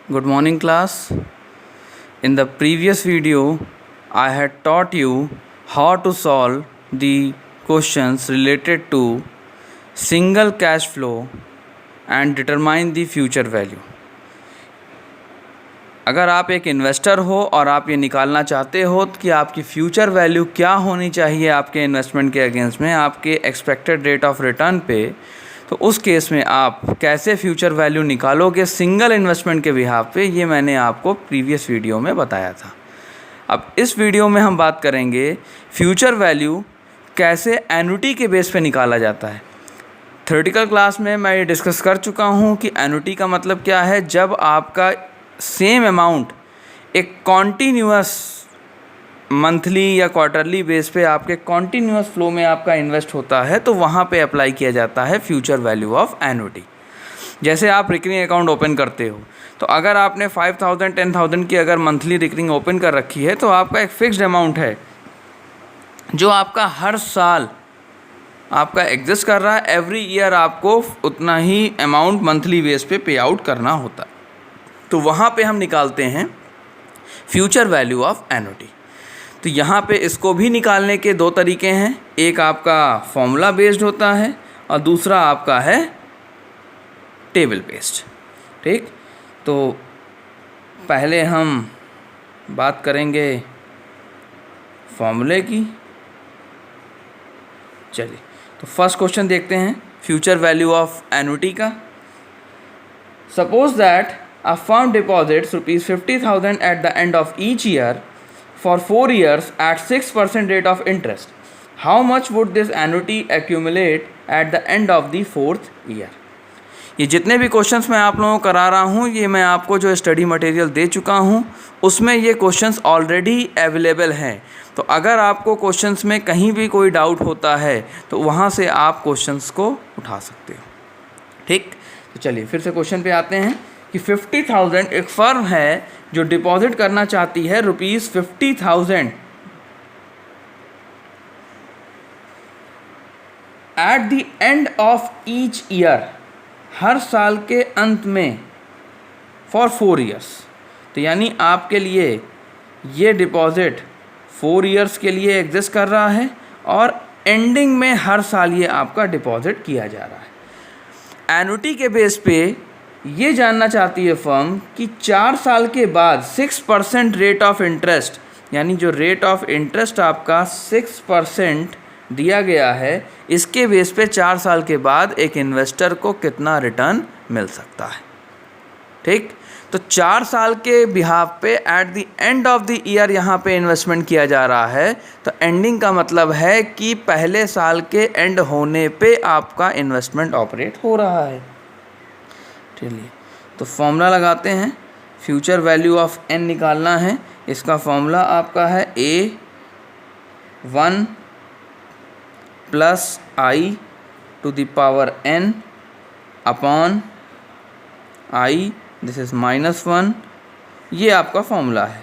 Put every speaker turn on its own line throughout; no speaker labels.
Good morning, class. In the previous video, I had taught you how to solve the questions related to single cash flow and determine the future value. अगर आप एक investor हो और आप ये निकालना चाहते हो कि आपकी फ्यूचर वैल्यू क्या होनी चाहिए आपके इन्वेस्टमेंट के अगेंस्ट में आपके एक्सपेक्टेड रेट ऑफ रिटर्न पे, तो उस केस में आप कैसे फ्यूचर वैल्यू निकालोगे सिंगल इन्वेस्टमेंट के बिहाफ पे, ये मैंने आपको प्रीवियस वीडियो में बताया था। अब इस वीडियो में हम बात करेंगे फ्यूचर वैल्यू कैसे एन्युटी के बेस पे निकाला जाता है। थ्योरेटिकल क्लास में मैं ये डिस्कस कर चुका हूँ कि एन्युटी का मतलब क्या है। जब आपका सेम अमाउंट एक कॉन्टीन्यूअस मंथली या क्वार्टरली बेस पे आपके कॉन्टीन्यूअस फ्लो में आपका इन्वेस्ट होता है, तो वहाँ पे अप्लाई किया जाता है फ्यूचर वैल्यू ऑफ एन्युटी। जैसे आप रिकरिंग अकाउंट ओपन करते हो, तो अगर आपने 5,000 10,000 की अगर मंथली रिकरिंग ओपन कर रखी है, तो आपका एक फिक्स्ड अमाउंट है जो आपका हर साल आपका एग्जिस्ट कर रहा है। एवरी ईयर आपको उतना ही अमाउंट मंथली बेस पे पे आउट करना होता है, तो वहाँ पे हम निकालते हैं फ्यूचर वैल्यू ऑफ एन्युटी। तो यहाँ पे इसको भी निकालने के दो तरीके हैं, एक आपका फॉर्मूला बेस्ड होता है और दूसरा आपका है टेबल बेस्ड। ठीक, तो पहले हम बात करेंगे फॉर्मूले की। चलिए, तो फर्स्ट क्वेश्चन देखते हैं फ्यूचर वैल्यू ऑफ एन्युटी का। Suppose that a firm deposits rupees 50,000 at the end of each year for 4 years at 6% rate of interest. How much would this annuity accumulate at the end of the 4th year? ये जितने भी questions मैं आप लोगों को करा रहा हूँ, ये मैं आपको जो स्टडी मटेरियल दे चुका हूँ उसमें ये क्वेश्चंस ऑलरेडी अवेलेबल हैं। तो अगर आपको क्वेश्चंस में कहीं भी कोई डाउट होता है तो वहाँ से आप क्वेश्चंस को उठा सकते हो। ठीक, तो चलिए फिर से क्वेश्चन पे आते हैं कि 50,000 एक फर्म है जो डिपॉजिट करना चाहती है rupees 50,000 at the end of each year, हर साल के अंत में, फॉर 4 ईयर्स। तो यानी आपके लिए ये डिपॉजिट 4 ईयर्स के लिए एग्जिस्ट कर रहा है और एंडिंग में हर साल ये आपका डिपॉजिट किया जा रहा है। एन्युटी के बेस पे ये जानना चाहती है फर्म कि 4 साल के बाद 6% रेट ऑफ इंटरेस्ट, यानी जो रेट ऑफ इंटरेस्ट आपका 6% दिया गया है, इसके बेस पे 4 साल के बाद एक इन्वेस्टर को कितना रिटर्न मिल सकता है। ठीक, तो 4 साल के बिहाफ पे eight the end of the year यहाँ पे इन्वेस्टमेंट किया जा रहा है। तो एंडिंग का मतलब है कि पहले साल के एंड होने पे आपका इन्वेस्टमेंट ऑपरेट हो रहा है। चलिए, तो फॉर्मूला लगाते हैं। फ्यूचर वैल्यू ऑफ एन निकालना है। इसका फॉर्मूला आपका है A1 plus I to the power n upon I, this is -1। ये आपका फॉर्मूला है।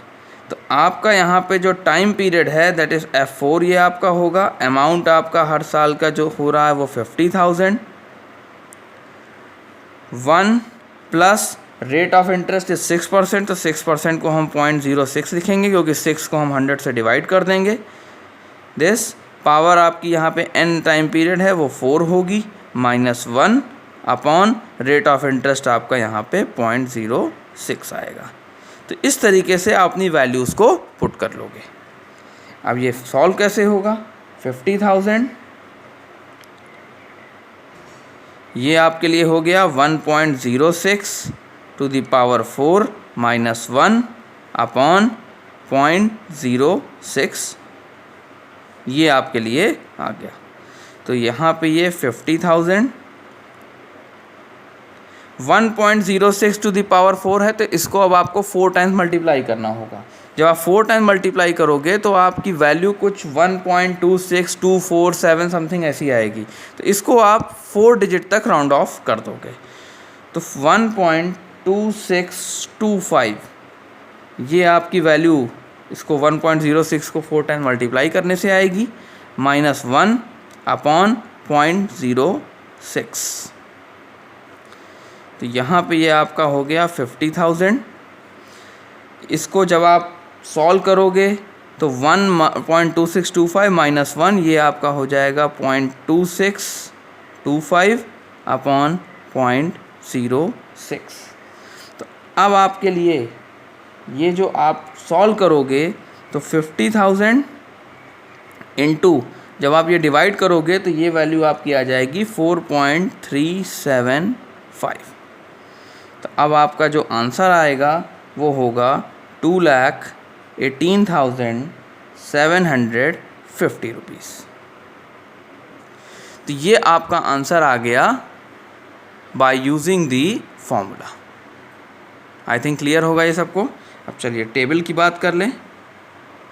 तो आपका यहाँ पे जो टाइम पीरियड है दैट इज़ F4, ये आपका होगा। अमाउंट आपका हर साल का जो हो रहा है वो 50,000। 1 plus rate of interest is 6%, तो 6% को हम 0.06 लिखेंगे क्योंकि 6 को हम 100 से डिवाइड कर देंगे। दिस पावर आपकी यहाँ पे n टाइम पीरियड है वो 4 होगी, -1 अपॉन रेट ऑफ इंटरेस्ट आपका यहाँ पे 0.06 आएगा। तो इस तरीके से आप अपनी वैल्यूज़ को पुट कर लोगे। अब ये सॉल्व कैसे होगा? 50,000 ये आपके लिए हो गया 1.06 टू द पावर 4 -1 अपॉन 0.06, ये आपके लिए आ गया। तो यहाँ पे ये 50,000 1.06 टू द पावर 4 है, तो इसको अब आपको 4 टाइम्स मल्टीप्लाई करना होगा। जब आप 4 टाइम मल्टीप्लाई करोगे तो आपकी वैल्यू कुछ 1.26247 समथिंग ऐसी आएगी। तो इसको आप 4 डिजिट तक राउंड ऑफ कर दोगे, तो 1.2625 ये आपकी वैल्यू, इसको 1.06 को 4 टाइम मल्टीप्लाई करने से आएगी, -1 अपॉन 0.06। तो यहाँ पे ये आपका हो गया 50,000 इसको जब आप सॉल्व करोगे तो 1.2625 माइनस 1 ये आपका हो जाएगा 0.2625 अपॉन 0.06। तो अब आपके लिए ये जो आप सॉल्व करोगे तो 50,000 इंटू जब आप ये डिवाइड करोगे तो ये वैल्यू आपकी आ जाएगी 4.375। तो अब आपका जो आंसर आएगा वो होगा 2,18,750 रुपीज़। तो ये आपका आंसर आ गया by using the formula. I think clear होगा ये सबको। अब चलिए टेबल की बात कर लें।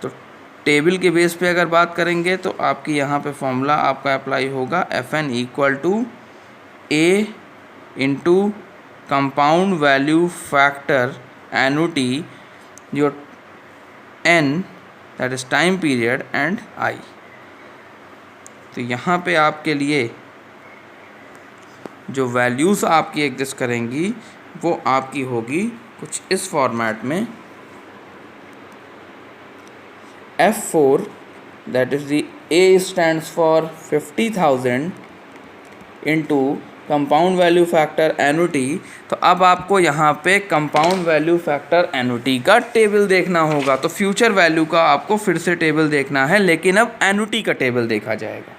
तो टेबल के बेस पे अगर बात करेंगे तो आपकी यहाँ पे फॉर्मूला आपका अप्लाई होगा FN equal to A into compound value factor annuity your N that is time period and I। तो यहाँ पे आपके लिए जो वैल्यूज़ आपकी एग्जिस्ट करेंगी वो आपकी होगी कुछ इस फॉर्मेट में। F4 that is the A stands for 50,000 into compound value factor annuity. तो अब आपको यहाँ पे कंपाउंड वैल्यू फैक्टर एनुटी का टेबल देखना होगा। तो फ्यूचर वैल्यू का आपको फिर से टेबल देखना है, लेकिन अब एनुटी का टेबल देखा जाएगा।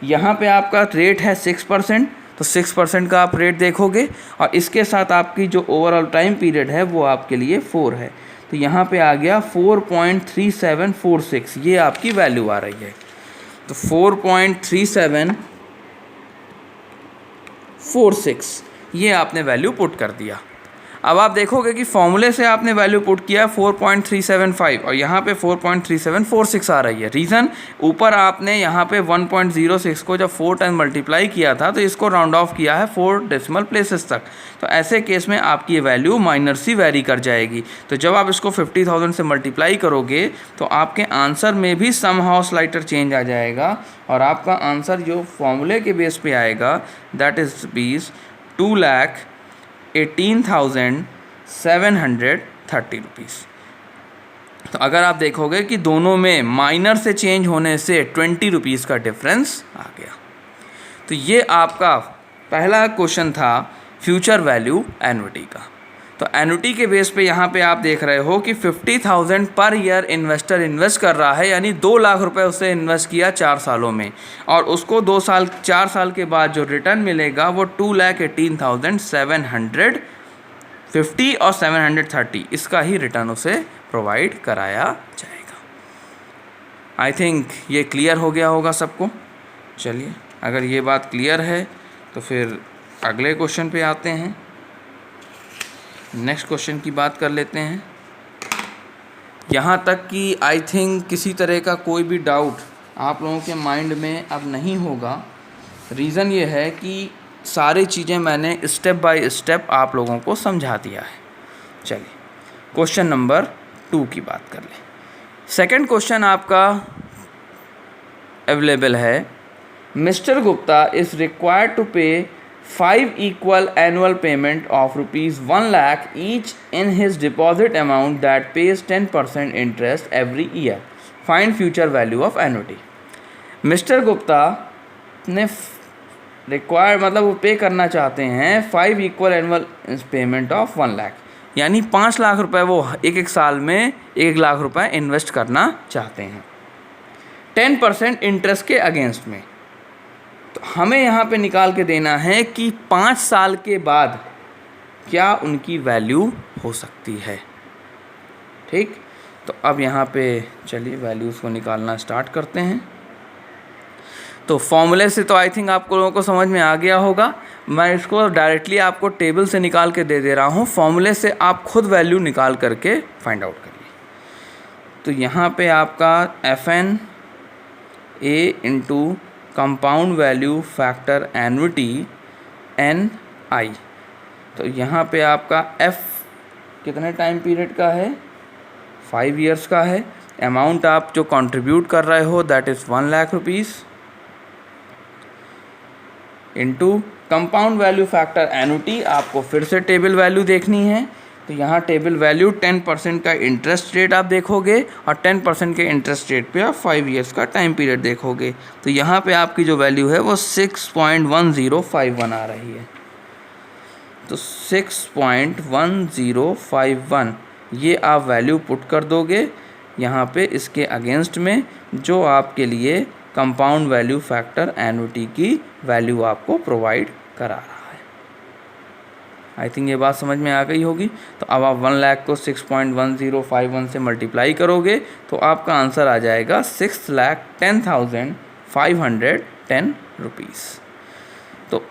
यहाँ पे आपका रेट है 6%, तो 6% का आप रेट देखोगे और इसके साथ आपकी जो ओवरऑल टाइम पीरियड है वो आपके लिए 4 है। तो यहाँ पे आ गया 4.3746, ये आपकी वैल्यू आ रही है। तो 4.3746 ये आपने वैल्यू पुट कर दिया। अब आप देखोगे कि फॉर्मूले से आपने वैल्यू पुट किया 4.375 और यहाँ पे 4.3746 आ रही है। रीज़न, ऊपर आपने यहाँ पे 1.06 को जब 4 टाइम मल्टीप्लाई किया था तो इसको राउंड ऑफ किया है 4 डेसिमल प्लेसेस तक। तो ऐसे केस में आपकी ये वैल्यू माइनर सी वेरी कर जाएगी। तो जब आप इसको 50,000 से मल्टीप्लाई करोगे तो आपके आंसर में भी समहाउ स्लाइटर चेंज आ जाएगा और आपका आंसर जो फॉर्मूले के बेस पे आएगा दैट इज़ 2,18,730 रुपीज़। तो अगर आप देखोगे कि दोनों में माइनर से चेंज होने से 20 रुपीज़ का डिफरेंस आ गया। तो ये आपका पहला क्वेश्चन था फ्यूचर वैल्यू एन्युटी का। तो एन्युटी के बेस पे यहाँ पे आप देख रहे हो कि 50,000 पर ईयर इन्वेस्टर इन्वेस्ट कर रहा है, यानी 2 लाख रुपए उससे इन्वेस्ट किया 4 सालों में और उसको 4 साल के बाद जो रिटर्न मिलेगा वो 2,18,750 और 730 इसका ही रिटर्न उसे प्रोवाइड कराया जाएगा। आई थिंक ये क्लियर हो गया होगा सबको। चलिए, अगर ये बात क्लियर है तो फिर अगले क्वेश्चन पे आते हैं। नेक्स्ट क्वेश्चन की बात कर लेते हैं। यहाँ तक कि आई थिंक किसी तरह का कोई भी डाउट आप लोगों के माइंड में अब नहीं होगा। रीज़न ये है कि सारी चीज़ें मैंने स्टेप बाय स्टेप आप लोगों को समझा दिया है। चलिए क्वेश्चन नंबर 2 की बात कर लें। सेकंड क्वेश्चन आपका अवेलेबल है, Mr Gupta is required to pay 5 equal annual payment of rupees 1 lakh each in his deposit amount that pays 10% interest every year. Find future value of annuity. Mister Gupta ने require मतलब वो पे करना चाहते हैं 5 equal annual payment of 1 lakh, यानी 5 लाख रुपए वो एक साल में 1 लाख रुपए इन्वेस्ट करना चाहते हैं 10% इंटरेस्ट के अगेंस्ट में। तो हमें यहाँ पे निकाल के देना है कि 5 साल के बाद क्या उनकी वैल्यू हो सकती है। ठीक, तो अब यहाँ पे चलिए वैल्यूज़ को निकालना स्टार्ट करते हैं। तो फॉर्मूले से तो आई थिंक आप लोगों को समझ में आ गया होगा। मैं इसको डायरेक्टली आपको टेबल से निकाल के दे दे रहा हूँ। फॉर्मूले से आप खुद वैल्यू निकाल करके फाइंड आउट करिए। तो यहाँ पे आपका FN A into compound value factor annuity NI। तो यहाँ पे आपका F कितने टाइम पीरियड का है, 5 ईयर्स का है। अमाउंट आप जो कंट्रीब्यूट कर रहे हो that is 1 lakh rupees into compound value factor annuity. आपको फिर से टेबल वैल्यू देखनी है। तो यहाँ टेबल वैल्यू 10% का इंटरेस्ट रेट आप देखोगे और 10% के इंटरेस्ट रेट पे आप 5 ईयर्स का टाइम पीरियड देखोगे। तो यहाँ पे आपकी जो वैल्यू है वो 6.1051 आ रही है। तो 6.1051 ये आप वैल्यू पुट कर दोगे यहाँ पे इसके अगेंस्ट में, जो आपके लिए कंपाउंड वैल्यू फैक्टर एन्युटी की वैल्यू आपको प्रोवाइड करा रहा है। आई थिंक ये बात समझ में आ गई होगी। तो अब आप 1 लाख को 6.1051 से मल्टीप्लाई करोगे तो आपका आंसर आ जाएगा 6,10,510 रुपीज़। तो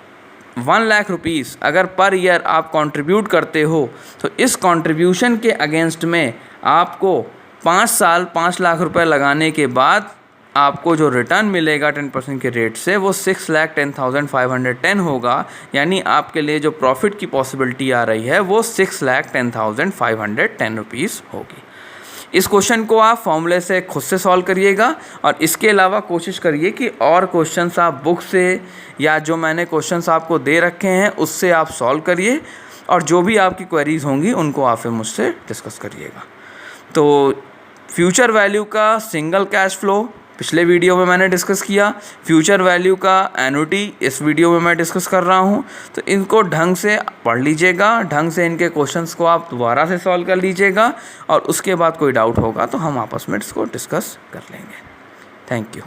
1 लाख रुपीज़ अगर पर ईयर आप कंट्रीब्यूट करते हो तो इस कंट्रीब्यूशन के अगेंस्ट में आपको 5 साल 5 लाख रुपए लगाने के बाद आपको जो रिटर्न मिलेगा 10% के रेट से वो 6,10,510 होगा। यानी आपके लिए जो प्रॉफिट की पॉसिबिलिटी आ रही है वो 6,10,510 रुपीज़ होगी। इस क्वेश्चन को आप फॉर्मूले से खुद से सॉल्व करिएगा और इसके अलावा कोशिश करिए कि और क्वेश्चंस आप बुक से या जो मैंने क्वेश्चंस आपको दे रखे हैं उससे आप सॉल्व करिए और जो भी आपकी क्वेरीज होंगी उनको आप फिर मुझसे डिस्कस करिएगा। तो फ्यूचर वैल्यू का सिंगल कैश फ्लो पिछले वीडियो में मैंने डिस्कस किया, फ्यूचर वैल्यू का एन्युटी इस वीडियो में मैं डिस्कस कर रहा हूँ। तो इनको ढंग से पढ़ लीजिएगा, ढंग से इनके क्वेश्चंस को आप दोबारा से सॉल्व कर लीजिएगा और उसके बाद कोई डाउट होगा तो हम आपस में इसको डिस्कस कर लेंगे। Thank you.